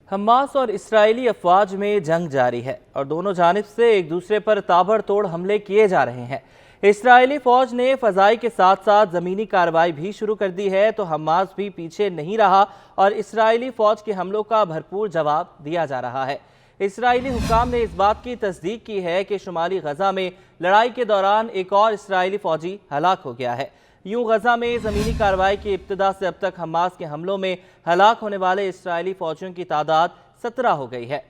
Hamas और Israeli अफवाज में जंग जारी है और दोनों जानिब से एक दूसरे पर ताबड़तोड़ हमले किए जा रहे हैं। इसराइली फौज ने फजाई के साथ साथ ज़मीनी कार्रवाई भी शुरू कर दी है, तो हमास भी पीछे नहीं रहा और इसराइली फौज के हमलों का भरपूर जवाब दिया जा रहा है। इसराइली हुक्काम ने इस बात की तस्दीक की है कि शुमाली गजा में लड़ाई के दौरान एक और इसराइली फौजी हलाक हो गया है। यूं गजा में ज़मीनी कार्रवाई की इब्तिदा से अब तक हमास के हमलों में हलाक होने वाले इसराइली फौजियों की तादाद 17 हो गई है।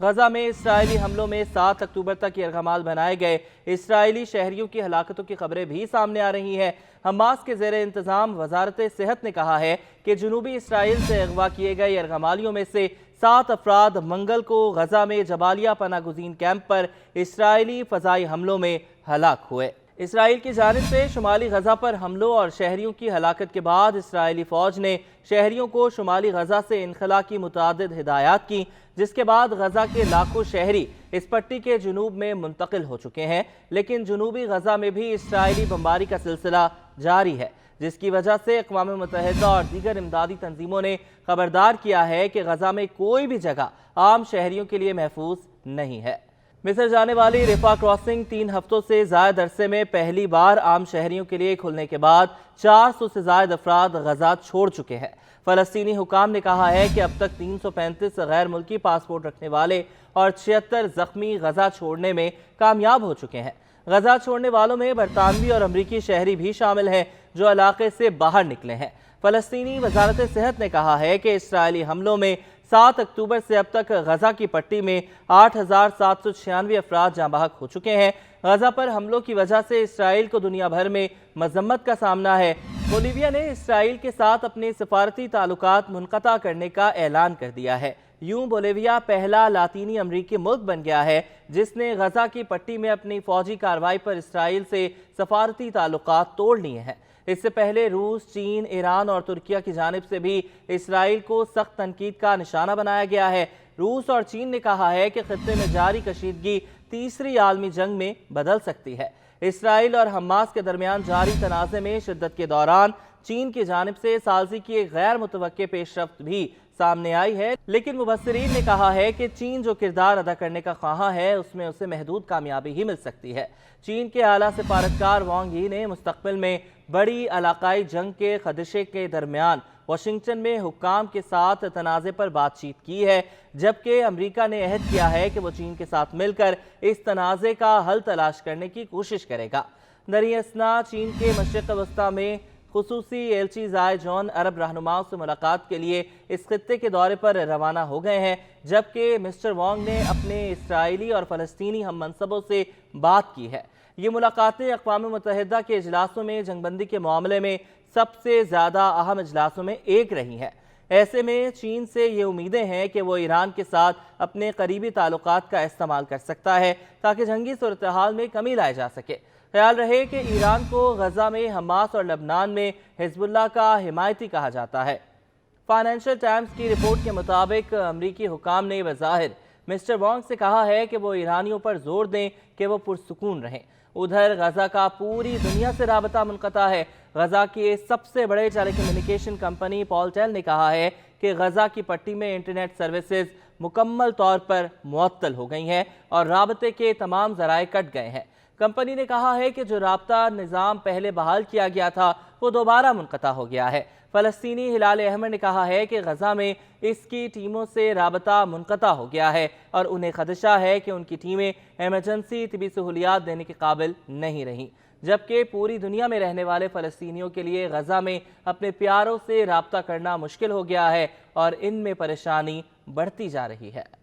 गजा में इसराइली हमलों में 7 अक्टूबर तक यरगमाल बनाए गए इसराइली शहरियों की हलाकतों की खबरें भी सामने आ रही हैं। हमास के ज़ेरे इंतज़ाम वजारत सेहत ने कहा है कि जनूबी इसराइल से अगवा किए गए यरगमालियों में से 7 अफराद मंगल को गजा में जबालिया पनागुज़ीन कैंप पर इसराइली फ़ज़ाई हमलों में हलाक हुए। इसराइल की जानिब से शुमाली गजा पर हमलों और शहरियों की हलाकत के बाद इसराइली फौज ने शहरियों को शुमाली गजा से इनखला की मुतादिद हिदायत की, जिसके बाद गजा के लाखों शहरी इस पट्टी के जुनूब में मुंतकिल हो चुके हैं। लेकिन जुनूबी गजा में भी इसराइली बमबारी का सिलसिला जारी है, जिसकी वजह से अक़वाम मुत्तहिदा और दीगर इमदादी तंजीमों ने खबरदार किया है कि गजा में कोई भी जगह आम शहरियों के लिए महफूज नहीं है। मिस्र जाने वाली रिफा क्रॉसिंग 3 हफ्तों से ज़ायद अरसे में पहली बार आम शहरियों के लिए खुलने के बाद 400 से ज़ायद अफराद गजा छोड़ चुके हैं। फ़लस्तीनी हुकाम ने कहा है कि अब तक 335 गैर मुल्की पासपोर्ट रखने वाले और 76 ज़ख्मी गजा छोड़ने में कामयाब हो चुके हैं। गजा छोड़ने वालों में बरतानवी और अमरीकी शहरी भी शामिल हैं जो इलाके से बाहर निकले हैं। फ़लस्तीनी वजारत सेहत ने कहा है कि इसराइली हमलों में 7 अक्टूबर से अब तक गजा की पट्टी में 8,796 अफराद जाँ बहक हो चुके हैं। गजा पर हमलों की वजह से इसराइल को दुनिया भर में मजम्मत का सामना है। बोलीविया ने इसराइल के साथ अपने सफारती ताल्लुकात मुनक़ता करने का ऐलान कर दिया है। यूं बोलीविया पहला लातीनी अमरीकी मुल्क बन गया है जिसने गजा की पट्टी में अपनी फौजी कार्रवाई पर इसराइल से सफारती ताल्लुकात तोड़ लिए हैं। इससे पहले रूस, चीन, ईरान और तुर्किया की जानिब से भी इसराइल को सख्त तनकीद का निशाना बनाया गया है। रूस और चीन ने कहा है कि खित्ते में जारी कशीदगी तीसरी आलमी जंग में बदल सकती है। इसराइल और हमास के दरमियान जारी तनाज़े में शिद्दत के दौरान चीन की जानिब से सालसी की एक गैर मुतवक्के पेशरफ्त भी सामने आई है, लेकिन मुबस्सिरीन ने कहा है कि चीन जो किरदार अदा करने का ख्वाहा है उसमें उसे महदूद कामयाबी ही मिल सकती है। चीन के आला सिफारतकार वांग यी ने मुस्तकबिल में बड़ी इलाकाई जंग के खदशे के दरमियान वाशिंगटन में हुक्काम के साथ तनाज़े पर बातचीत की है, जबकि अमरीका ने अहद किया है कि वो चीन के साथ मिलकर इस तनाज़े का हल तलाश करने की कोशिश करेगा। दरियासना चीन के मशरिक़ वस्ता में खुसूसी एलची ज़ाय जॉन अरब रहनुमाओं से मुलाकात के लिए इस खित्ते के दौरे पर रवाना हो गए हैं, जबकि मिस्टर वांग ने अपने इसराइली और फ़लस्तीनी हम मनसबों से बात की है। ये मुलाकातें अक़वाम मुत्तहिदा के इजलासों में जंगबंदी के मामले में सबसे ज़्यादा अहम इजलासों में एक रही हैं। ऐसे में चीन से ये उम्मीदें हैं कि वो ईरान के साथ अपने करीबी ताल्लुकात का इस्तेमाल कर सकता है ताकि जंगी सूरत हाल में कमी लाई जा सके। ख्याल रहे कि ईरान को गजा में हमास और लबनान में हिजबुल्लाह का हिमायती कहा जाता है। फाइनेंशियल टाइम्स की रिपोर्ट के मुताबिक अमरीकी हुकाम ने बज़ाहिर मिस्टर वांग से कहा है कि वो ईरानियों पर जोर दें कि वो पुरसुकून रहें। उधर गजा का पूरी दुनिया से राबता मुनक़ता है। गजा की सबसे बड़े टेलीकम्युनिकेशन कंपनी पॉलटेल ने कहा है कि गजा की पट्टी में इंटरनेट सर्विसेज मुकम्मल तौर पर मुअत्तल हो गई हैं और राबते के तमाम ज़राए कट गए हैं। कंपनी ने कहा है कि जो राब्ता निज़ाम पहले बहाल किया गया था वो दोबारा मुनक़ता हो गया है। फ़लस्तीनी हिलाल अहमद ने कहा है कि गजा में इसकी टीमों से राबता मुनक़ता हो गया है और उन्हें खदशा है कि उनकी टीमें एमरजेंसी तिबी सहूलियात देने के काबिल नहीं रहीं, जबकि पूरी दुनिया में रहने वाले फ़लस्तीनियों के लिए गजा में अपने प्यारों से राब्ता करना मुश्किल हो गया है और इनमें परेशानी बढ़ती जा रही है।